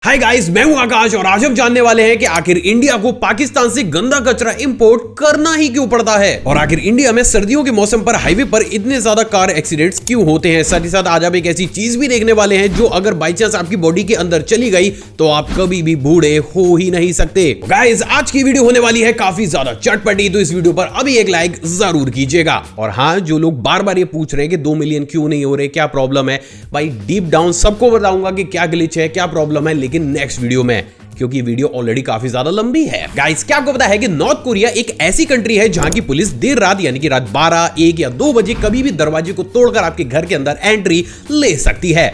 Hi guys, मैं हूं आकाश और आज हम जानने वाले हैं कि आखिर इंडिया को पाकिस्तान से गंदा कचरा इंपोर्ट करना ही क्यों पड़ता है और आखिर इंडिया में सर्दियों के मौसम पर हाईवे पर इतने ज्यादा कार एक्सीडेंट्स क्यों होते हैं। साथ ही साथ आज आप एक ऐसी चीज भी देखने वाले हैं जो अगर बाई चांस आपकी बॉडी के अंदर चली गई तो आप कभी भी बूढ़े हो ही नहीं सकते। गाइस, आज की वीडियो होने वाली है काफी ज्यादा चटपटी, तो इस वीडियो पर अभी एक लाइक जरूर कीजिएगा। और हाँ, जो लोग बार बार ये पूछ रहे हैं कि 2 मिलियन क्यों नहीं हो रहे, क्या प्रॉब्लम है, भाई डीप डाउन सबको बताऊंगा कि क्या ग्लिच है, क्या प्रॉब्लम है, लेकिन नेक्स्ट वीडियो में, क्योंकि वीडियो ऑलरेडी काफी ज्यादा लंबी है। गाइस, क्या आपको पता है कि नॉर्थ कोरिया एक ऐसी कंट्री है जहां की पुलिस देर रात यानी कि रात 12, 1 या 2 बजे कभी भी दरवाजे को तोड़कर आपके घर के अंदर एंट्री ले सकती है।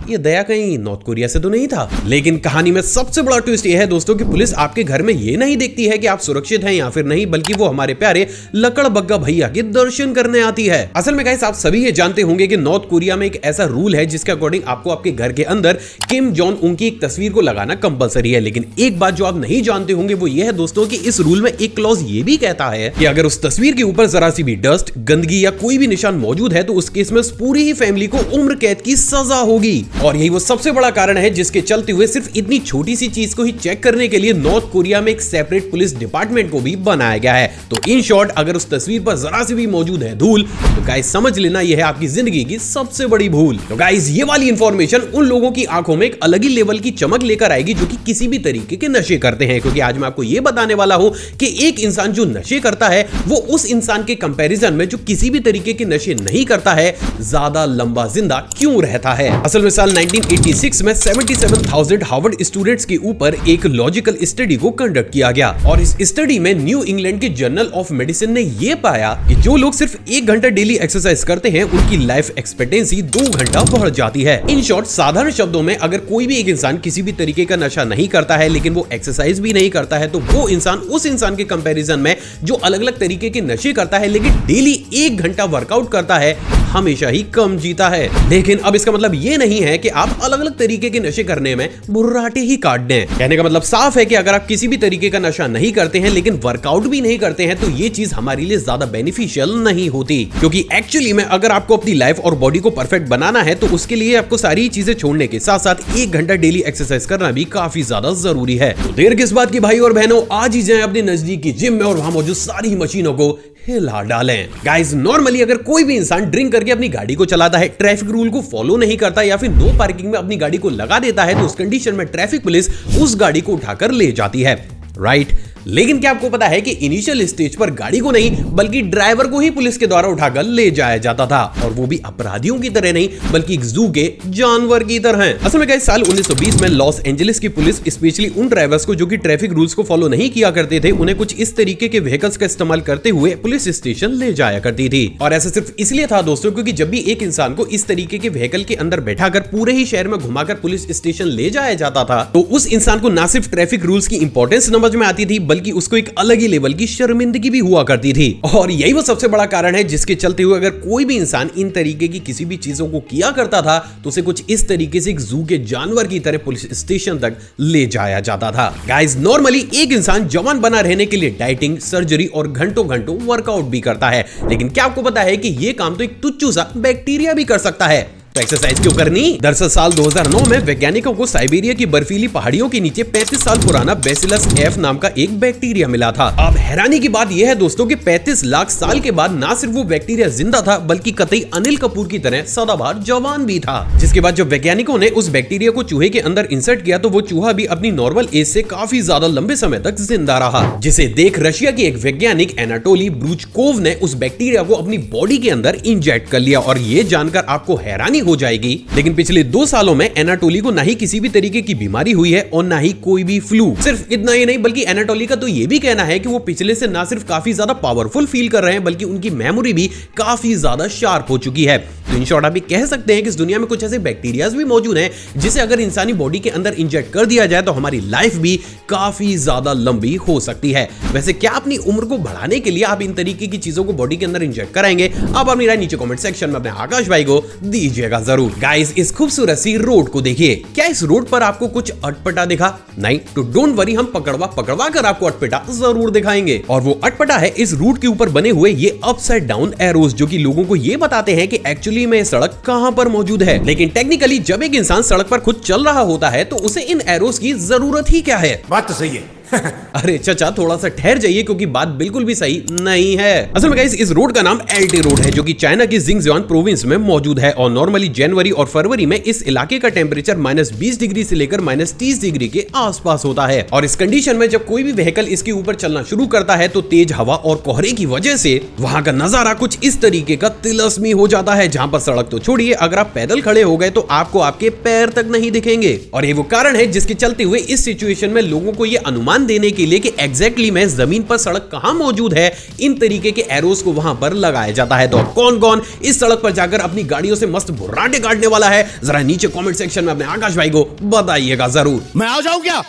ये दया कहीं नॉर्थ कोरिया से तो नहीं था। लेकिन कहानी में सबसे बड़ा ट्विस्ट ये है दोस्तों कि पुलिस आपके घर में ये नहीं देखती है कि आप सुरक्षित हैं या फिर नहीं, बल्कि वो हमारे प्यारे लकड़ बग्गा भैया के दर्शन करने आती है। असल में गाइस, आप सभी ये जानते होंगे कि नॉर्थ कोरिया में एक ऐसा रूल है जिसके अकॉर्डिंग आपको आपके घर के अंदर किम जोंग उन की एक तस्वीर को लगाना कंपलसरी है। लेकिन एक बात जो आप नहीं जानते होंगे वो ये है दोस्तों कि इस रूल में एक क्लॉज ये भी कहता है कि अगर उस तस्वीर के ऊपर जरा सी भी डस्ट, गंदगी या कोई भी निशान मौजूद है तो उस केस में पूरी ही फैमिली को उम्र कैद की सजा होगी। और यही वो सबसे बड़ा कारण है जिसके चलते हुए सिर्फ इतनी छोटी सी चीज को ही चेक करने के लिए नॉर्थ कोरिया में एक सेपरेट पुलिस डिपार्टमेंट को भी बनाया गया है। तो इन शॉर्ट, अगर उस तस्वीर पर जरा सी भी मौजूद है धूल तो गाइस समझ लेना यह है आपकी जिंदगी की सबसे बड़ी भूल। तो गाइस, ये वाली इंफॉर्मेशन उन लोगों की आंखों में एक अलग ही लेवल की चमक लेकर आएगी जो कि किसी भी तरीके के नशे करते हैं। क्योंकि आज मैं आपको यह बताने वाला हूं कि एक इंसान जो नशे करता है वो उस इंसान के कंपैरिजन में जो किसी भी तरीके के नशे नहीं करता है ज्यादा लंबा जिंदा क्यों रहता है। असल में साल 1986 में 77,000 हार्वर्ड स्टूडेंट्स के ऊपर एक लॉजिकल स्टडी को कंडक्ट किया गया और इस स्टडी में न्यू इंग्लैंड के जर्नल ऑफ मेडिसिन ने यह पाया कि जो लोग सिर्फ 1 घंटा डेली एक्सरसाइज करते हैं उनकी लाइफ एक्सपेक्टेंसी 2 घंटा बढ़ जाती है। इन शॉर्ट, साधारण शब्दों में, अगर कोई भी एक इंसान किसी भी तरीके का नशा नहीं करता है लेकिन वो एक्सरसाइज भी नहीं करता है तो वो इंसान उस इंसान के कंपैरिजन में जो अलग अलग तरीके के नशे करता है लेकिन डेली 1 घंटा वर्कआउट करता है हमेशा ही कम जीता है। लेकिन अब इसका मतलब ये नहीं है कि आप अलग अलग तरीके के नशे करने में बुर्राटे ही काट दें। कहने का मतलब साफ है कि अगर आप किसी भी तरीके का नशा नहीं करते हैं लेकिन वर्कआउट भी नहीं करते हैं तो ये चीज हमारे लिए ज्यादा बेनिफिशियल नहीं होती। क्योंकि एक्चुअली में अगर आपको अपनी लाइफ और बॉडी को परफेक्ट बनाना है तो उसके लिए आपको सारी चीजें छोड़ने के साथ साथ 1 घंटा डेली एक्सरसाइज करना भी काफी ज्यादा जरूरी है। तो देर किस बात की भाई और बहनों, आज ही जाएं अपने नजदीक की जिम में और वहां मौजूद सारी मशीनों को हिला डालें। गाइस, नॉर्मली अगर कोई भी इंसान ड्रिंक करके अपनी गाड़ी को चलाता है, ट्रैफिक रूल को फॉलो नहीं करता या फिर नो पार्किंग में अपनी गाड़ी को लगा देता है तो उस कंडीशन में ट्रैफिक पुलिस उस गाड़ी को उठाकर ले जाती है, राइट। लेकिन क्या आपको पता है कि इनिशियल स्टेज पर गाड़ी को नहीं बल्कि ड्राइवर को ही पुलिस के द्वारा उठाकर ले जाया जाता था, और वो भी अपराधियों की तरह नहीं बल्कि एक जू के जानवर की तरह। असल में गाइस, साल 1920 में लॉस एंजलिस की पुलिस स्पेशली उन ड्राइवर्स को जो कि ट्रैफिक रूल्स को फॉलो नहीं किया करते थे उन्हें कुछ इस तरीके के व्हीकल्स का इस्तेमाल करते हुए पुलिस स्टेशन ले जाया करती थी। और ऐसा सिर्फ इसलिए था दोस्तों क्योंकि जब भी एक इंसान को इस तरीके के व्हीकल के अंदर बैठाकर पूरे ही शहर में घुमाकर पुलिस स्टेशन ले जाया जाता था तो उस इंसान को ना सिर्फ ट्रैफिक रूल्स की इंपॉर्टेंस समझ में आती थी बल्कि उसको एक अलग ही लेवल की शर्मिंदगी भी हुआ करती थी। और यही वो सबसे बड़ा कारण है जिसके चलते हुए अगर कोई भी इंसान इन तरीके की किसी भी चीजों को किया करता था तो उसे कुछ इस तरीके से एक जू के जानवर की तरह पुलिस स्टेशन तक ले जाया जाता था। गाइस, नॉर्मली एक इंसान जवान बना रहने के लिए डाइटिंग, सर्जरी और घंटों घंटों वर्कआउट भी करता है, लेकिन क्या आपको पता है कि यह काम तो एक तुच्छु सा बैक्टीरिया भी कर सकता है। तो एक्सरसाइज क्यों करनी? दरअसल साल 2009 में वैज्ञानिकों को साइबेरिया की बर्फीली पहाड़ियों के नीचे 35 साल पुराना बैसिलस एफ नाम का एक बैक्टीरिया मिला था। अब हैरानी की बात यह है दोस्तों कि 35 लाख साल के बाद ना सिर्फ वो बैक्टीरिया जिंदा था बल्कि कतई अनिल कपूर की तरह सदाबहार जवान भी था। जिसके बाद जब वैज्ञानिकों ने उस बैक्टीरिया को चूहे के अंदर इंसर्ट किया तो वो चूहा भी अपनी नॉर्मल एज से काफी ज्यादा लंबे समय तक जिंदा रहा, जिसे देख रशिया की एक वैज्ञानिक एनाटोली ब्रूचकोव ने उस बैक्टीरिया को अपनी बॉडी के अंदर इंजेक्ट कर लिया। और ये जानकर आपको हैरानी हो जाएगी, लेकिन पिछले 2 सालों में एनाटोली को ना ही किसी भी तरीके की बीमारी हुई है और ना ही कोई भी फ्लू। सिर्फ इतना ही नहीं बल्कि एनाटोली का तो ये भी कहना है कि वो पिछले से ना सिर्फ काफी ज्यादा पावरफुल फील कर रहे हैं बल्कि उनकी मेमोरी भी काफी ज्यादा शार्प हो चुकी है। तो इन शॉर्ट आप भी कह सकते हैं कि इस दुनिया में कुछ ऐसे बैक्टीरियाज भी मौजूद हैं जिसे अगर इंसानी बॉडी के अंदर इंजेक्ट कर दिया जाए तो हमारी लाइफ भी काफी ज्यादा लंबी हो सकती है। वैसे क्या अपनी उम्र को बढ़ाने के लिए आप इन तरीके की चीजों को बॉडी के अंदर इंजेक्ट कराएंगे? आप अपनी राय नीचे कमेंट सेक्शन में अपने आकाश भाई को दीजिएगा जरूर। गाइस, इस खूबसूरत सी रोड को देखिए। क्या इस रोड पर आपको कुछ अटपटा दिखा? नहीं तो डोंट वरी, हम पकड़वा कर आपको अटपटा जरूर दिखाएंगे। और वो अटपटा है इस रूट के ऊपर बने हुए ये अपसाइड डाउन एरोज जो कि लोगों को ये बताते हैं कि एक्चुअली एक्चुअली में सड़क कहां पर मौजूद है। लेकिन टेक्निकली जब एक इंसान सड़क पर खुद चल रहा होता है तो उसे इन एरोस की जरूरत ही क्या है? बात तो सही है। अरे चाचा थोड़ा सा ठहर जाइए क्योंकि बात बिल्कुल भी सही नहीं है। असल में गाइस इस रोड का नाम एलटी रोड है जो कि चाइना की जिंगजियांग प्रोविंस में मौजूद है और नॉर्मली जनवरी और फरवरी में इस इलाके का टेम्परेचर -20 डिग्री से लेकर -30 डिग्री के आसपास होता है। और इस कंडीशन में जब कोई भी व्हीकल इसके ऊपर चलना शुरू करता है तो तेज हवा और कोहरे की वजह से वहां का नजारा कुछ इस तरीके का तिलस्मी हो जाता है, जहां पर सड़क तो छोड़िए अगर आप पैदल खड़े हो गए तो आपको आपके पैर तक नहीं दिखेंगे। और ये वो कारण है जिसके चलते हुए इस सिचुएशन में लोगों को ये अनुमान देने के लिए कि एग्जैक्टली में जमीन पर सड़क कहां मौजूद है, इन तरीके के एरोस को वहां पर लगाया जाता है। तो कौन कौन इस सड़क पर जाकर अपनी गाड़ियों से मस्त बुर्राटे काटने वाला है, जरा नीचे कमेंट सेक्शन में अपने आकाश भाई को बताइएगा जरूर। मैं आ जाऊं क्या?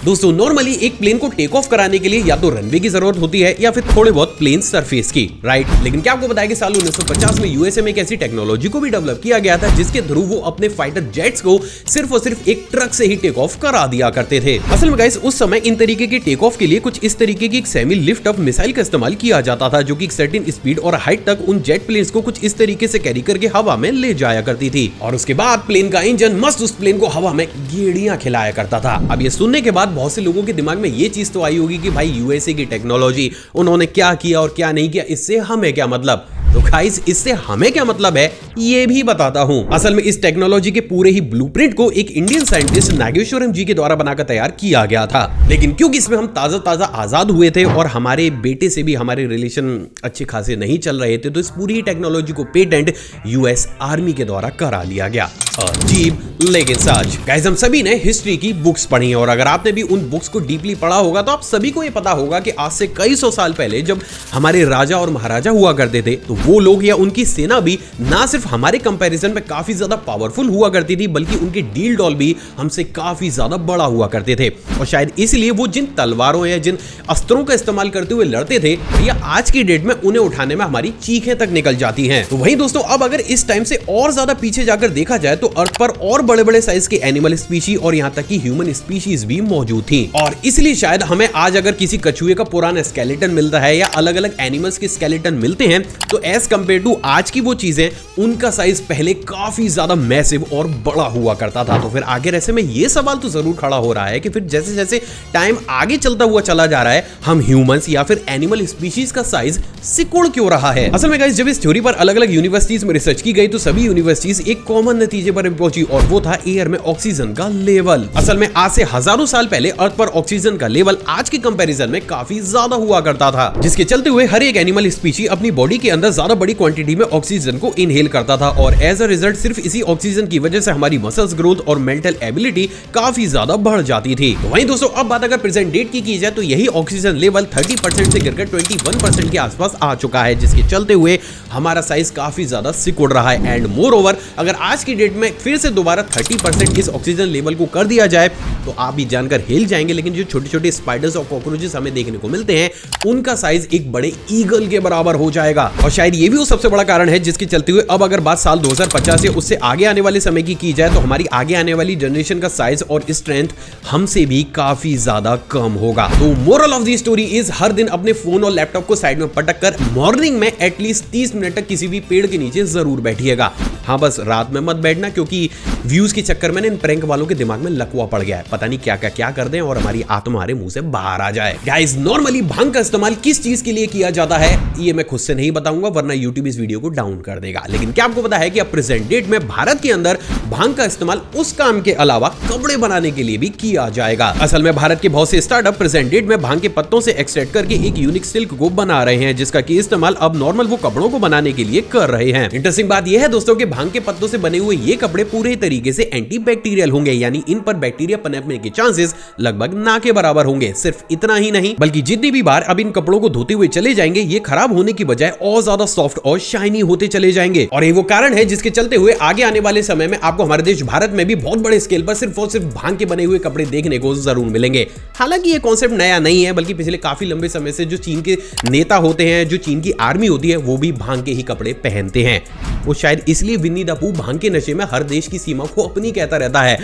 दोस्तों नॉर्मली एक प्लेन को टेक ऑफ कराने के लिए या तो रनवे की जरूरत होती है या फिर थोड़े बहुत प्लेन सरफेस की, राइट। लेकिन क्या आपको बताया कि साल 1950 में यूएसए में एक ऐसी टेक्नोलॉजी को भी डेवलप किया गया था जिसके थ्रू वो अपने फाइटर जेट्स को सिर्फ और सिर्फ एक ट्रक से ही टेक ऑफ करा दिया करते थे। असल में गाइस उस समय इन तरीके के टेक ऑफ के लिए कुछ इस तरीके की एक सेमी लिफ्ट ऑफ मिसाइल का इस्तेमाल किया जाता था जो कि एक सर्टेन स्पीड और हाइट तक उन जेट प्लेन्स को कुछ इस तरीके से कैरी करके हवा में ले जाया करती थी और उसके बाद प्लेन का इंजन मस्त उस प्लेन को हवा में गेड़ियां खिलाया करता था। अब ये सुनने के बाद बहुत से लोगों के दिमाग में ये चीज तो आई होगी कि भाई यूएसए की टेक्नोलॉजी उन्होंने क्या किया और क्या नहीं किया, इससे हमें क्या मतलब। तो गाइस इससे हमें क्या मतलब है ये भी बताता हूं। असल में इस टेक्नोलॉजी के पूरे ही ब्लूप्रिंट को एक इंडियन साइंटिस्ट नागेश्वरम जी के द्वारा बनाकर तैयार किया गया था। लेकिन क्योंकि इसमें हम ताजा आजाद हुए थे और हमारे बेटे से भी हमारे रिलेशन अच्छे खासे नहीं चल रहे थे तो इस पूरी टेक्नोलॉजी को पेटेंट यूएस आर्मी के द्वारा करा लिया गया। अजीब लेकिन सच। गाइस हम सभी ने हिस्ट्री की बुक्स पढ़ी हैं और अगर आपने भी उन बुक्स को डीपली पढ़ा होगा तो आप सभी को ये पता होगा कि आज से कई सौ साल पहले जब हमारे राजा और महाराजा हुआ करते थे तो वो लोग या उनकी सेना भी ना सिर्फ हमारे कंपैरिजन में काफी ज्यादा पावरफुल हुआ करती थी बल्कि उनके डील डॉल भी हमसे काफी ज्यादा बड़ा हुआ करते थे और शायद इसलिए वो जिन तलवारों या जिन अस्त्रों का इस्तेमाल करते हुए लड़ते थे या आज की डेट में उन्हें उठाने में हमारी चीखें तक निकल जाती हैं। तो वही दोस्तों अब अगर इस टाइम से और ज्यादा पीछे जाकर देखा जाए तो अर्थ पर और बड़े बड़े साइज के एनिमल स्पीशीज और यहाँ तक कि ह्यूमन स्पीशीज भी मौजूद थी और इसलिए शायद हमें आज अगर किसी कछुए का पुराना स्केलेटन मिलता है या अलग अलग एनिमल्स के स्केलेटन मिलते हैं तो एज कंपेयर टू आज की वो चीजें उनका साइज पहले काफी ज्यादा मैसिव और बड़ा हुआ करता था। तो फिर आगे ऐसे में ये सवाल तो जरूर खड़ा हो रहा है कि फिर जैसे जैसे टाइम आगे चलता हुआ चला जा रहा है हम ह्यूमंस या फिर एनिमल स्पीशीज का साइज सिकुड़ क्यों रहा है। असल में गाइस जब इस थ्योरी पर अलग अलग यूनिवर्सिटीज में रिसर्च की गई तो सभी यूनिवर्सिटीज एक कॉमन नतीजे पर पहुंची और वो था एयर में ऑक्सीजन का लेवल। असल में आज से हजारों साल पहले अर्थ पर ऑक्सीजन का लेवल आज के कंपैरिजन में काफी ज्यादा हुआ करता था जिसके चलते हुए हर एक एनिमल स्पीशी अपनी बॉडी के अंदर ज्यादा बड़ी क्वांटिटी में ऑक्सीजन को इनहेल करता था और एज अ रिजल्ट सिर्फ इसी ऑक्सीजन की वजह से हमारी मसल्स ग्रोथ और मेंटल एबिलिटी काफी ज्यादा बढ़ जाती थी। तो वहीं दोस्तों अब बात अगर प्रेजेंट डेट की जाए तो यही ऑक्सीजन लेवल 30% से गिरकर 21% के आसपास आ चुका है जिसके चलते हुए हमारा साइज काफी ज्यादा सिकुड़ रहा है। एंड मोर ओवर अगर आज की डेट में फिर से दोबारा 30% इस ऑक्सीजन लेवल को कर दिया जाए तो आप भी जानकर हिल जाएंगे। लेकिन जो छोटे छोटे स्पाइडर्स और कॉकरोचेस हमें देखने को मिलते हैं उनका साइज एक बड़े ईगल के बराबर हो जाएगा और शायद ये भी वो सबसे बड़ा कारण है जिसके चलते हुए अब अगर बात साल 2050 या उससे आगे आने वाले समय की जाए तो हमारी आगे आने वाली जनरेशन का साइज और स्ट्रेंथ हमसे भी काफी ज्यादा कम होगा। तो moral of the story is हर दिन अपने फोन और लैपटॉप को साइड में पटक कर मॉर्निंग में एटलीस्ट 30 मिनट तक किसी भी पेड़ के नीचे जरूर बैठिएगा। हाँ बस रात में मत बैठना क्योंकि व्यूज के चक्कर में इन प्रैंक वालों के दिमाग में लकवा पड़ गया है, पता नहीं क्या कर दें और हमारी आत्मा हमारे मुंह से बाहर आ जाए। गाइस नॉर्मली भांग का इस्तेमाल किस चीज के लिए किया जाता है ये मैं खुद से नहीं बताऊंगा वरना यूट्यूब इस वीडियो को डाउन कर देगा। लेकिन क्या आपको पता है कि अब प्रेजेंट डेट में भारत के अंदर भांग का इस्तेमाल उस काम के अलावा कपड़े बनाने के लिए भी किया जाएगा। असल में भारत के बहुत से स्टार्टअप प्रेजेंट डेट में भांग के पत्तों से एक्सट्रैक्ट करके एक यूनिक सिल्क को बना रहे हैं जिसका की इस्तेमाल अब नॉर्मल वो कपड़ों को बनाने के लिए कर रहे हैं। इंटरेस्टिंग बात यह है दोस्तों कि भांग के पत्तों से बने हुए ये कपड़े पूरे तरीके से एंटी बैक्टीरियल होंगे यानी इन पर बैक्टीरिया पनपने के चांसेस लगभग ना के बराबर होंगे। सिर्फ इतना ही नहीं बल्कि जितनी भी बार अब इन कपड़ों को धोते हुए चले जाएंगे ये खराब होने की बजाय और ज्यादा सॉफ्ट और शाइनी होते चले जाएंगे और ये वो कारण है जिसके चलते हुए आगे आने वाले समय में आपको हमारे देश भारत में भी बहुत बड़े स्केल पर सिर्फ और सिर्फ भांग के बने हुए कपड़े देखने को जरूर मिलेंगे। हालांकि ये कॉन्सेप्ट नया नहीं है बल्कि पिछले काफी लंबे समय से जो चीन के नेता होते हैं जो चीन की आर्मी होती है वो भी भांग के ही कपड़े पहनते हैं। वो शायद इसलिए विन्नी द पू भांग के नशे में हर देश की सीमा को अपनी कहता रहता है।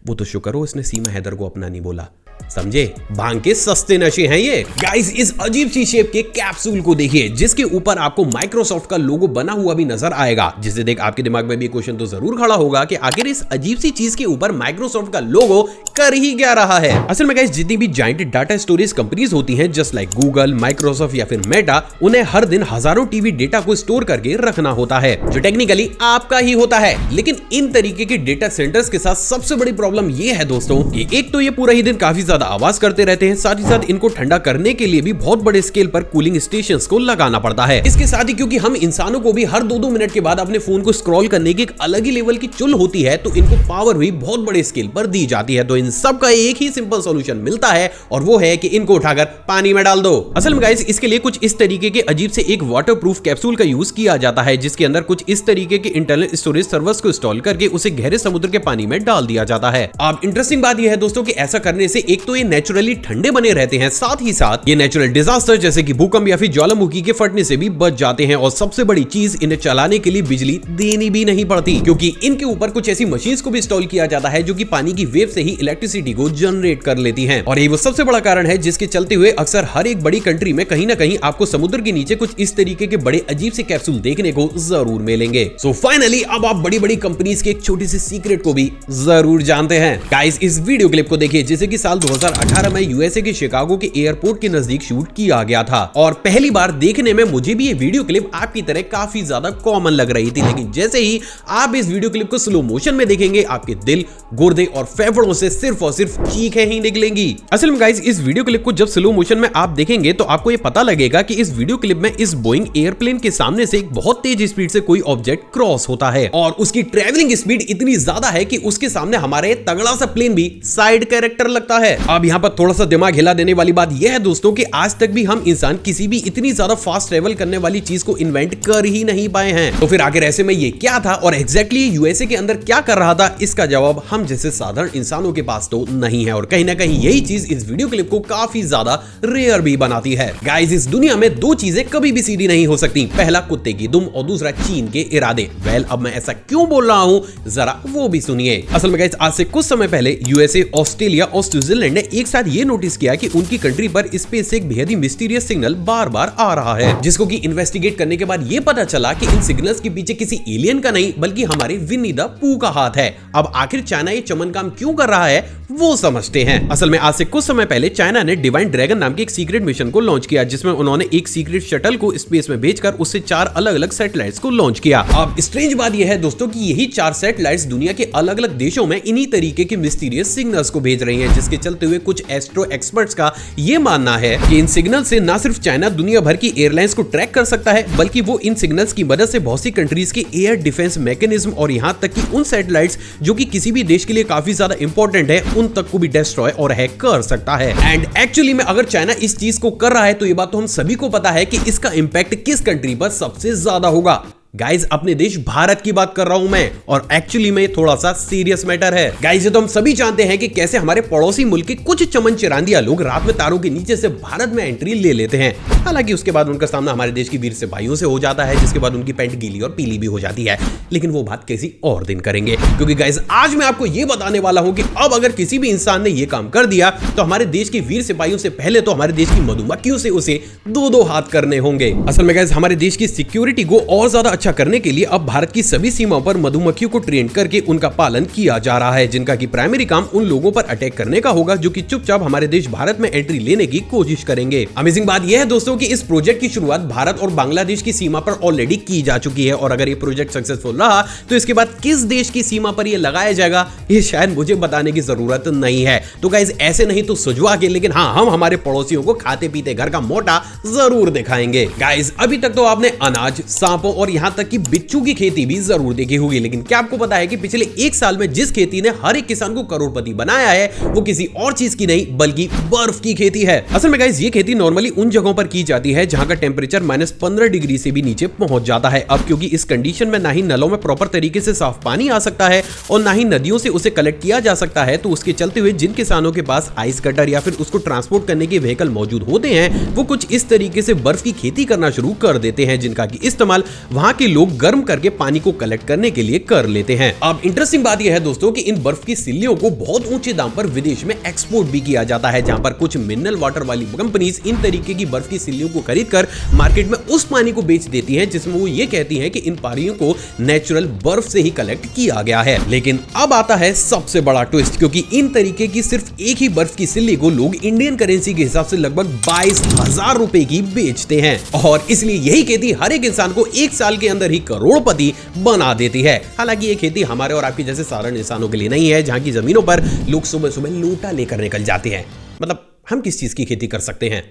वो तो शुक्र हो इसने सीमा हैदर को अपना नहीं बोला। समझे? भांग के सस्ते नशे हैं ये। गाइस इस अजीब सी शेप के कैप्सूल को देखिए जिसके ऊपर आपको माइक्रोसॉफ्ट का लोगो बना हुआ भी नजर आएगा, जिसे देख आपके दिमाग में भी क्वेश्चन तो जरूर खड़ा होगा कि आखिर इस अजीब सी चीज के ऊपर माइक्रोसॉफ्ट का लोगो कर ही क्या रहा है। असल में गाइस जितनी भी जायंट डाटा स्टोरेज कंपनीज होती हैं जस्ट लाइक गूगल, माइक्रोसॉफ्ट या फिर मेटा, उन्हें हर दिन हजारों टीबी डेटा को स्टोर करके रखना होता है जो टेक्निकली आपका ही होता है। लेकिन इन तरीके के डेटा सेंटर्स के साथ सबसे बड़ी प्रॉब्लम ये है दोस्तों कि एक तो ये पूरा ही दिन काफी ज्यादा आवाज करते रहते हैं, साथ ही साथ इनको ठंडा करने के लिए भी बहुत बड़े स्केल पर कूलिंग स्टेशंस को लगाना पड़ता है। इसके साथ ही क्योंकि हम इंसानों को भी हर 2-2 मिनट के बाद अपने फोन को स्क्रॉल करने की एक अलग ही लेवल की चुल होती है, तो इनको पावर भी बहुत बड़े स्केल पर दी जाती है। तो इन सब का एक ही सिंपल सॉल्यूशन मिलता है और वो है कि इनको उठाकर पानी में डाल दो। असल में गाइस इसके लिए कुछ इस तरीके के अजीब से एक वाटरप्रूफ कैप्सूल का यूज किया जाता है जिसके अंदर कुछ इस तरीके के इंटरनल स्टोरेज सर्वर्स को इंस्टॉल करके उसे गहरे समुद्र के पानी में डाल दिया जाता है। अब इंटरेस्टिंग बात यह है दोस्तों कि ऐसा करने से एक तो ये नेचुरली ठंडे बने रहते हैं, साथ ही साथ ये नेचुरल डिजास्टर जैसे कि भूकंप या फिर ज्वालामुखी के फटने से भी बच जाते हैं। और सबसे बड़ी चीज, इन्हें चलाने के लिए बिजली देनी भी नहीं पड़ती क्योंकि इनके ऊपर कुछ ऐसी मशीन्स को भी इंस्टॉल किया जाता है जो कि पानी की वेव से ही इलेक्ट्रिसिटी को जनरेट कर लेती हैं। और ये वो सबसे बड़ा कारण है जिसके चलते हुए अक्सर हर एक बड़ी कंट्री में कहीं ना कहीं आपको समुद्र के नीचे कुछ इस तरीके के बड़े अजीब से कैप्सूल देखने को जरूर मिलेंगे। सो फाइनली अब आप बड़ी बड़ी कंपनीज के एक छोटी सी सीक्रेट को भी जरूर जानते हैं। गाइस इस वीडियो क्लिप को देखिए जिसे कि साल 2018 में यूएसए के शिकागो के एयरपोर्ट के नजदीक शूट किया गया था। और पहली बार देखने में मुझे भी ये वीडियो क्लिप आपकी तरह काफी ज्यादा कॉमन लग रही थी, लेकिन जैसे ही आप इस वीडियो क्लिप को स्लो मोशन में देखेंगे आपके दिल, गुर्दे और फेफड़ों से सिर्फ और सिर्फ चीखें ही निकलेंगी। असल में गाइस इस वीडियो क्लिप को जब स्लो मोशन में आप देखेंगे तो आपको ये पता लगेगा कि इस वीडियो क्लिप में इस बोइंग एयरप्लेन के सामने से एक बहुत तेज स्पीड से कोई ऑब्जेक्ट क्रॉस होता है और उसकी ट्रैवलिंग स्पीड इतनी ज्यादा है कि उसके सामने हमारे तगड़ा सा प्लेन भी साइड कैरेक्टर लगता है। अब यहाँ पर थोड़ा सा दिमाग हिला देने वाली बात यह है दोस्तों कि आज तक भी हम इंसान किसी भी इतनी ज्यादा फास्ट ट्रेवल करने वाली चीज को इन्वेंट कर ही नहीं पाए हैं। तो फिर आखिर ऐसे में ये क्या था और एग्जैक्टली यूएसए के अंदर क्या कर रहा था, इसका जवाब हम जैसे साधारण इंसानों के पास तो नहीं है। और कहीं ना कहीं यही चीज इस वीडियो क्लिप को काफी ज्यादा रेयर भी बनाती है। गाइस इस दुनिया में दो चीजें कभी भी सीधी नहीं हो सकती, पहला कुत्ते की दुम और दूसरा चीन के इरादे। वेल अब मैं ऐसा क्यों बोल रहा हूं जरा वो भी सुनिए। असल में गाइस आज से कुछ समय पहले यूएसए, ऑस्ट्रेलिया और स्विट्जरलैंड ने एक साथ ये नोटिस किया कि उनकी कंट्री पर स्पेस से एक बेहद ही मिस्टीरियस सिग्नल बार बार आ रहा है, जिसको कि इन्वेस्टिगेट करने के बाद ये पता चला कि इन सिग्नल्स के पीछे किसी एलियन का नहीं बल्कि हमारे विन्नी द पू का हाथ है। अब आखिर चाइना ये चमन काम क्यों कर रहा है वो समझते हैं। असल में आज से कुछ समय पहले चाइना ने डिवाइन ड्रैगन नाम के एक सीक्रेट मिशन को लॉन्च किया जिसमें उन्होंने एक सीक्रेट शटल को स्पेस में भेजकर उससे 4 अलग अलग सैटेलाइट्स को लॉन्च किया। अब स्ट्रेंज बात यह है दोस्तों कि यही 4 सैटेलाइट्स दुनिया के अलग अलग देशों में इन्हीं तरीके के मिस्टीरियस सिग्नल्स को भेज रही हैं, जिसके चलते हुए कुछ एस्ट्रो एक्सपर्ट्स का यह मानना है कि इन सिग्नल से न सिर्फ चाइना दुनिया भर की एयरलाइंस को ट्रैक कर सकता है बल्कि वो इन सिग्नल्स की मदद से बहुत सी कंट्रीज के एयर डिफेंस मैकेनिज्म और यहां तक कि उन सैटेलाइट्स जो कि किसी भी देश के लिए काफी ज्यादा इंपॉर्टेंट है उन तक को भी डिस्ट्रॉय और हैक कर सकता है। एंड एक्चुअली में अगर चाइना इस चीज को कर रहा है तो ये बात तो हम सभी को पता है कि इसका इंपैक्ट किस कंट्री पर सबसे ज्यादा होगा। गाइज अपने देश भारत की बात कर रहा हूं मैं, और एक्चुअली में थोड़ा सा सीरियस मैटर है। गाइज तो हम सभी जानते हैं कि कैसे हमारे पड़ोसी मुल्क के कुछ चमन चिरांदिया लोग रात में तारों के नीचे से भारत में एंट्री ले लेते हैं। हालांकि उसके बाद उनका सामना हमारे देश की वीर सिपाहियों से हो जाता है, जिसके बाद उनकी पैंट गीली और पीली भी हो जाती है, लेकिन वो बात किसी और दिन करेंगे। क्योंकि गाइज आज मैं आपको ये बताने वाला हूं कि अब अगर किसी भी इंसान ने ये काम कर दिया तो हमारे देश के वीर सिपाहियों से पहले तो हमारे देश की मधुमक्खियों से उसे 2-2 हाथ करने होंगे। असल में गाइज हमारे देश की सिक्योरिटी को और ज्यादा अच्छा करने के लिए अब भारत की सभी सीमाओं पर मधुमक्खियों को ट्रेन करके उनका पालन किया जा रहा है, जिनका की प्राइमरी काम उन लोगों पर अटैक करने का होगा जो कि चुपचाप हमारे देश भारत में एंट्री लेने की कोशिश करेंगे। अमेजिंग बात यह है दोस्तों कि इस प्रोजेक्ट की शुरुआत भारत और बांग्लादेश की सीमा पर ऑलरेडी की जा चुकी है, और अगर ये प्रोजेक्ट सक्सेसफुल रहा तो इसके बाद किस देश की सीमा पर यह लगाया जाएगा ये शायद मुझे बताने की जरूरत नहीं है। तो गाइस ऐसे नहीं तो सुझवा के, लेकिन हाँ हम हमारे पड़ोसियों को खाते पीते घर का मोटा जरूर दिखाएंगे। गाइस अभी तक तो आपने अनाज, सांपों और यहाँ तक कि बिच्छू की खेती भी जरूर देखी होगी, लेकिन क्या आपको पता है कि पिछले 1 साल में जिस खेती ने हर एक किसान को करोड़पति बनाया है वो किसी और चीज की नहीं बल्कि बर्फ की खेती है। असल में गाइस ये खेती नॉर्मली उन जगहों पर की जाती है जहां का टेम्परेचर -15 डिग्री से भी नीचे पहुंच जाता है। अब क्योंकि इस कंडीशन में ना ही नलों में प्रॉपर तरीके से साफ पानी आ सकता है और ना ही नदियों से उसे कलेक्ट किया जा सकता है, तो उसके चलते हुए जिन किसानों के पास आइस कटर या फिर उसको ट्रांसपोर्ट करने के व्हीकल मौजूद होते हैं वो कुछ इस तरीके से बर्फ की खेती करना शुरू कर देते हैं, जिनका कि इस्तेमाल वहां बाकी लोग गर्म करके पानी को कलेक्ट करने के लिए कर लेते हैं। अब इंटरेस्टिंग बात यह है दोस्तों कि इन बर्फ की सिल्लियों को बहुत ऊंचे दाम पर विदेश में एक्सपोर्ट भी किया जाता है, जहां पर कुछ मिनरल वाटर वाली कंपनीज इन तरीके की बर्फ की सिल्लियों को खरीदकर मार्केट में उस पानी को बेच देती हैं जिसमें वो ये कहती हैं कि इन पानियों को नेचुरल बर्फ से ही कलेक्ट किया गया है। लेकिन अब आता है सबसे बड़ा ट्विस्ट, क्योंकि इन तरीके की सिर्फ एक ही बर्फ की सिल्ली को लोग इंडियन करेंसी के हिसाब से लगभग 22,000 रुपए की बेचते हैं, और इसलिए यही खेती हर एक इंसान को एक साल के अंदर ही करोड़पति बना देती है। हालांकि ये खेती हमारे और आपके जैसे साधारण इंसानों के लिए नहीं है, जहां की जमीनों पर लोग सुबह सुबह लोटा लेकर निकल जाते हैं। मतलब हम किस चीज की खेती कर सकते हैं?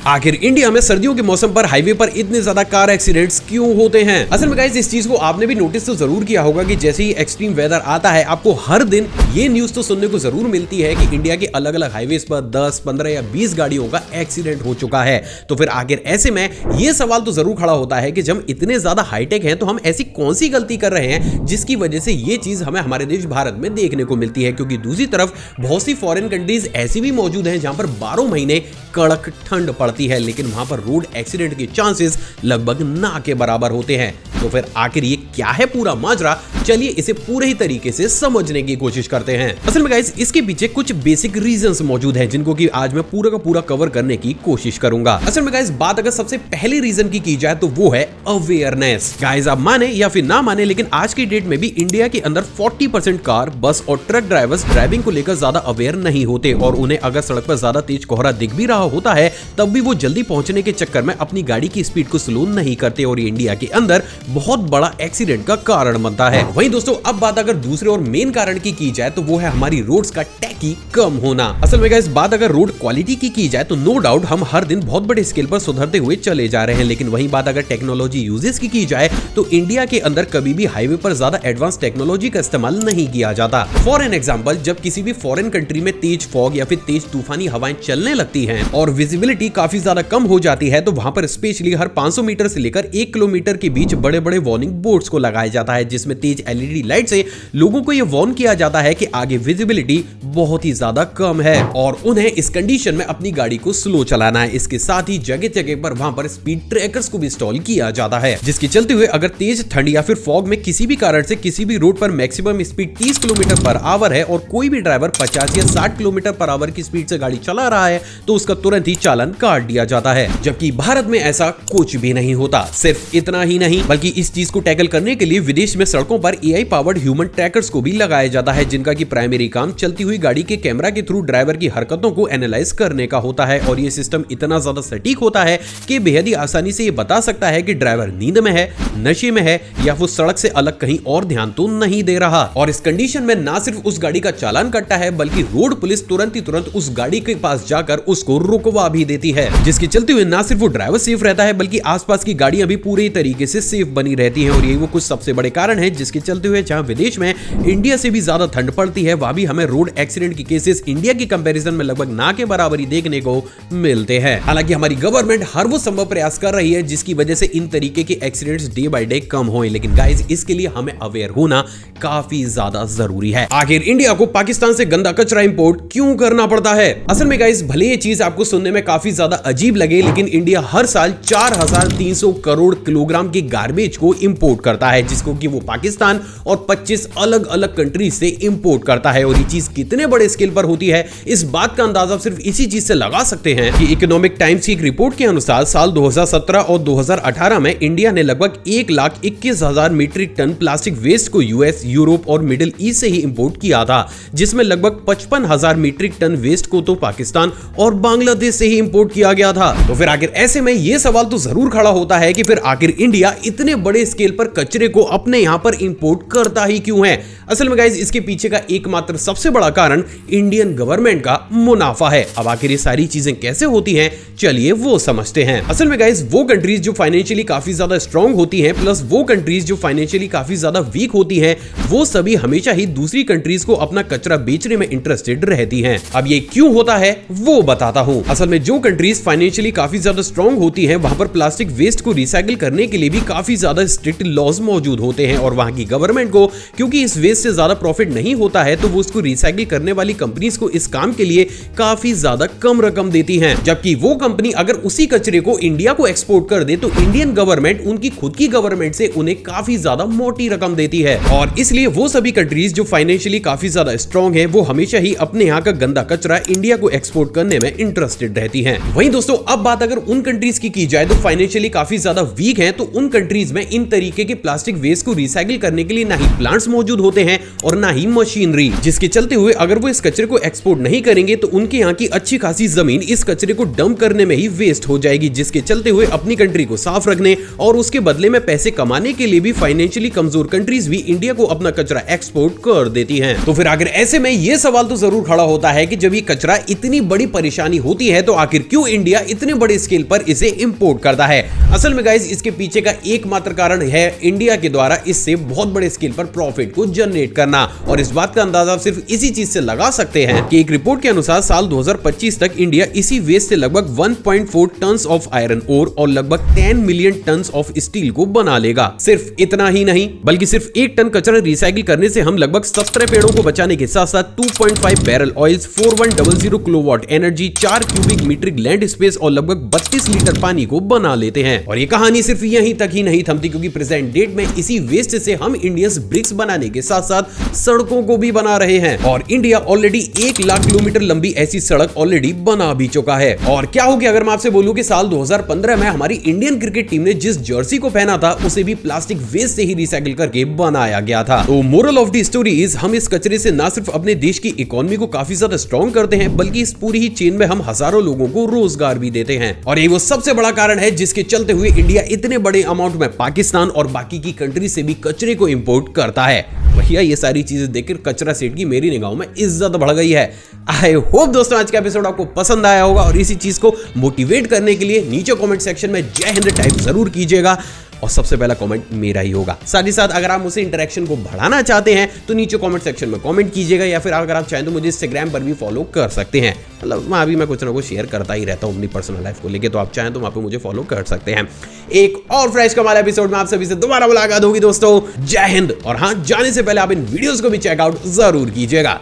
आखिर इंडिया में सर्दियों के मौसम पर हाईवे पर इतने ज्यादा कार एक्सीडेंट्स क्यों होते हैं? असल में गाइस इस चीज को आपने भी नोटिस तो जरूर किया होगा कि जैसे ही एक्सट्रीम वेदर आता है, आपको हर दिन ये न्यूज तो सुनने को जरूर मिलती है कि इंडिया के अलग अलग हाईवेज पर 10, 15 या 20 गाड़ियों का एक्सीडेंट हो चुका है। तो फिर आखिर ऐसे में ये सवाल तो जरूर खड़ा होता है कि जब इतने ज्यादा हाईटेक हैं तो हम ऐसी कौन सी गलती कर रहे हैं जिसकी वजह से ये चीज हमें हमारे देश भारत में देखने को मिलती है? क्योंकि दूसरी तरफ बहुत सी फॉरेन कंट्रीज ऐसी भी मौजूद हैं जहां पर 12 महीने कड़क ठंड पड़ती है, लेकिन वहां पर रोड एक्सीडेंट के चांसेस लगभग ना के बराबर होते हैं। तो फिर आखिर ये क्या है पूरा माजरा? चलिए इसे पूरे ही तरीके से समझने की कोशिश करते हैं। असल में गाइस इसके पीछे कुछ बेसिक रीजंस मौजूद हैं जिनको कि आज मैं पूरा का पूरा कवर करने की कोशिश करूंगा। असल में गाइस बात अगर सबसे पहले रीजन की जाए तो वो है अवेयरनेस। गाइस आप माने या फिर ना माने, लेकिन आज की डेट में भी इंडिया के अंदर 40% कार, बस और ट्रक ड्राइवर्स ड्राइविंग को लेकर ज्यादा अवेयर नहीं होते, और उन्हें अगर सड़क पर ज्यादा तेज कोहरा दिख भी रहा होता है तब भी वो जल्दी पहुंचने के चक्कर में अपनी गाड़ी की स्पीड को स्लो नहीं करते, और ये इंडिया के अंदर बहुत बड़ा एक्सीडेंट का कारण बनता है। वहीं दोस्तों अब बात अगर दूसरे और मेन कारण की जाए तो वो है हमारी रोड्स का टैकी कम होना। असल में गाइस बात अगर रोड क्वालिटी की जाए तो नो डाउट हम हर दिन बहुत बड़े स्केल पर सुधरते हुए चले जा रहे हैं, लेकिन वहीं बात अगर टेक्नोलॉजी यूजेस की जाए तो इंडिया के अंदर कभी भी हाईवे पर ज्यादा एडवांस टेक्नोलॉजी का इस्तेमाल नहीं किया जाता। फॉर एन एग्जांपल, जब किसी भी फॉरेन कंट्री में तेज फॉग या फिर तेज तूफानी हवाएं चलने लगती हैं और विजिबिलिटी काफी ज्यादा कम हो जाती है, तो वहां पर स्पेशली हर 500 मीटर से लेकर 1 किलोमीटर के बीच बड़े बड़े वार्निंग बोर्ड्स को लगाया जाता है, जिसमें तेज एलईडी लाइट से लोगों को यह वार्न किया जाता है कि आगे विजिबिलिटी बहुत ही ज्यादा कम है और उन्हें इस कंडीशन में अपनी गाड़ी को स्लो चलाना है। इसके साथ ही जगह जगह पर वहां पर स्पीड ट्रैकर्स को भी इंस्टॉल किया जाता है, जिसके चलते हुए अगर तेज ठंड या फिर फॉग में किसी भी कारण से किसी भी रोड पर maximum speed 30 kilometre per hour है और कोई भी ड्राइवर 50 या 60 किलोमीटर पर आवर की स्पीड से गाड़ी चला रहा है तो उसका तुरंत ही चालान काट दिया जाता है। जबकि भारत में ऐसा कुछ भी नहीं होता। सिर्फ इतना ही नहीं बल्कि इस चीज को टैकल करने के लिए विदेश में सड़कों पर एआई पावर्ड ह्यूमन ट्रैकर्स को भी लगाया जाता है, जिनका की प्राइमरी काम चलती हुई गाड़ी के कैमरा के थ्रू ड्राइवर की हरकतों को एनालाइज करने का होता है। और ये सिस्टम इतना ज्यादा सटीक होता है कि बेहद ही आसानी से ये बता सकता है कि ड्राइवर नींद में है, नशे में है या वो सड़क से अलग कहीं और ध्यान तो नहीं दे रहा। और इस कंडीशन में ना सिर्फ उस गाड़ी का चालान कटता है बल्कि रोड पुलिस तुरंत ही उस गाड़ी के पास जाकर उसको रुकवा भी देती है, जिसके चलते हुए ना सिर्फ वो ड्राइवर सेफ रहता है बल्कि आसपास की गाड़ियां भी पूरी तरीके से सेफ बनी रहती हैं। और यही वो कुछ सबसे बड़े कारण है जिसके चलते हुए जहां विदेश में इंडिया से भी ज्यादा ठंड पड़ती है, वहां भी हमें रोड एक्सीडेंट के केसेस इंडिया की कंपैरिजन में लगभग ना के बराबर ही देखने को मिलते हैं। हालांकि हमारी गवर्नमेंट हर वो संभव प्रयास कर रही है जिसकी वजह से इन तरीके के एक्सीडेंट्स डे बाय डे कम हों, लेकिन गाइस इसके लिए हमें अवेयर होना काफी ज्यादा जरूरी है। आखिर इंडिया को पाकिस्तान से गंदा कचरा इंपोर्ट क्यों करना पड़ता है? असल में गाइस भले ये चीज आपको सुनने में काफी ज्यादा अजीब लगे, लेकिन इंडिया हर साल 4300 करोड़ किलोग्राम की गार्बेज को इंपोर्ट करता है, जिसको कि वो पाकिस्तान और 25 अलग अलग कंट्रीज से इंपोर्ट करता है। और ये चीज कितने बड़े स्केल पर होती है इस बात का अंदाजा सिर्फ इसी चीज से लगा सकते हैं कि इकोनॉमिक टाइम्स की एक रिपोर्ट के अनुसार साल 2017 और 2018 में इंडिया ने लगभग 1,21,000 मीट्रिक टन प्लास्टिक वेस्ट को यूएस, यूरोप और मिडिल ईस्ट से ही इंपोर्ट किया था, जिसमें लगभग 55,000 मीट्रिक टन वेस्ट को तो पाकिस्तान और बांग्लादेश से ही इंपोर्ट किया गया था। तो फिर आखिर ऐसे में यह सवाल तो जरूर खड़ा होता है कि फिर आखिर इंडिया इतने बड़े स्केल पर कचरे को अपने यहां पर इंपोर्ट करता ही क्यों है? असल में गाइस इसके पीछे का एकमात्र सबसे बड़ा कारण इंडियन गवर्नमेंट का मुनाफा है। अब आखिर ये सारी चीजें कैसे होती हैं, चलिए वो समझते हैं। असल में गाइस वो कंट्रीज जो फाइनेंशियली काफी ज्यादा स्ट्रांग होती हैं प्लस वो कंट्रीज जो फाइनेंशियली काफी ज्यादा वीक होती हैं, वो सभी हमेशा ही दूसरी कंट्रीज को अपना कचरा बेचने में इंटरेस्टेड रहती हैं। अब ये क्यों होता है वो बताता हूं। असल में जो कंट्रीज फाइनेंशियली काफी ज्यादा स्ट्रांग होती हैं वहां पर प्लास्टिक वेस्ट को रिसाइकिल करने के लिए भी काफी ज्यादा स्ट्रिक्ट लॉज मौजूद होते हैं और वहां की गवर्नमेंट को क्योंकि इस वेस्ट से ज्यादा प्रॉफिट नहीं होता है तो वो उसको रिसाइकिल करने वाली कंपनीज को इस काम के लिए काफी ज्यादा कम रकम देती है। जबकि वो कंपनी अगर उसी कचरे को इंडिया को एक्सपोर्ट कर दे तो इंडियन गवर्नमेंट उनकी खुद की गवर्नमेंट से उन्हें काफी ज्यादा मोटी रकम देती है। और इसलिए वो सभी कंट्रीज जो फाइनेंशियली काफी ज्यादा स्ट्रांग है वो हमेशा ही अपने यहाँ का गंदा कचरा इंडिया को एक्सपोर्ट करने में इंटरेस्टेड रहती है। वहीं दोस्तों अब बात अगर उन कंट्रीज की जाए तो फाइनेंशियली काफी ज्यादा वीक है, तो उन कंट्रीज में इन तरीके के प्लास्टिक वेस्ट को रिसाइकिल करने के लिए ना ही प्लांट्स मौजूद होते हैं और ना ही मशीनरी, जिसके चलते हुए अगर वो इस कचरे को एक्सपोर्ट नहीं करेंगे तो उनके यहाँ की अच्छी खासी जमीन इस कचरे को डंप करने में ही वेस्ट हो जाएगी, जिसके चलते हुए अपनी कंट्री को साफ रखने और उसके बदले में पैसे कमाने के लिए भी फाइनेंशियली कमजोर कंट्रीज भी इंडिया को अपना कचरा एक्सपोर्ट कर देती हैं। तो फिर आखिर ऐसे में ये सवाल तो जरूर खड़ा होता है कि जब ये कचरा इतनी बड़ी परेशानी होती है तो आखिर क्यों इंडिया इतने बड़े स्केल पर इसे इंपोर्ट करता है। असल में गाइस इसके पीछे का एकमात्र कारण है इंडिया के द्वारा इससे बहुत बड़े स्केल पर प्रॉफिट को जनरेट करना, और इस बात का अंदाजा सिर्फ इसी चीज से लगा सकते हैं कि एक रिपोर्ट के अनुसार साल 2025 तक इंडिया इसी वेस्ट से लगभग 1.4 टन्स ऑफ आयरन ओर और लगभग 10 मिलियन टन्स ऑफ स्टील को बना लेगा। सिर्फ इतना ही नहीं बल्कि सिर्फ 1 टन कचरा रिसाइकिल करने से हम लगभग 17 पेड़ों को बचाने के साथ साथ 2.5 barrel oils, 4100 kilowatt energy, 4 cubic metre land space और लगभग 32 लीटर पानी को बना लेते हैं। और ये कहानी सिर्फ यहीं तक ही नहीं थमती, क्योंकि प्रेजेंट डेट में इसी वेस्ट से हम इंडियंस ब्रिक्स बनाने के साथ साथ सड़कों को भी बना रहे हैं और इंडिया ऑलरेडी 1 लाख किलोमीटर लंबी ऐसी सड़क ऑलरेडी बना भी चुका है। और क्या हो गया अगर मैं आपसे बोलूं कि साल 2015 में हमारी इंडियन क्रिकेट टीम ने जिस जर्सी को पहना था उसे भी प्लास्टिक वेस्ट से ही रिसाइकिल करके बनाया गया था। तो moral of the story is हम इस कचरे से ना सिर्फ अपने देश की इकोनॉमी को काफी ज्यादा स्ट्रॉन्ग करते हैं बल्कि इस पूरी ही चेन में हम हजारों लोगों को रोजगार भी देते हैं। और ये वो सबसे बड़ा कारण है जिसके चलते हुए इंडिया इतने बड़े अमाउंट में पाकिस्तान और बाकी की कंट्री से भी कचरे को इंपोर्ट करता है। भैया ये सारी चीजें देखकर कचरा सेठ की मेरी निगाहों में इज्जत बढ़ गई है। आई होप दोस्तों आज का एपिसोड आपको पसंद आया होगा और इसी चीज को मोटिवेट करने के लिए नीचे कमेंट सेक्शन में जय हिंद टाइप जरूर कीजिएगा और सबसे पहला कमेंट मेरा ही होगा। साथ ही साथ अगर आप मुझसे इंटरेक्शन को बढ़ाना चाहते हैं तो नीचे कमेंट सेक्शन में कमेंट कीजिएगा या फिर अगर आप चाहें तो मुझे इंस्टाग्राम पर भी फॉलो कर सकते हैं। मतलब वहाँ भी मैं कुछ ना कुछ शेयर करता ही रहता हूँ अपनी पर्सनल लाइफ को लेके, तो आप चाहें तो वहाँ पे मुझे फॉलो कर सकते हैं। एक और फ्रेश कमाल एपिसोड में आप सभी से दोबारा मुलाकात होगी दोस्तों। जय हिंद। और हाँ, जाने से पहले आप इन वीडियोस को भी चेकआउट जरूर कीजिएगा।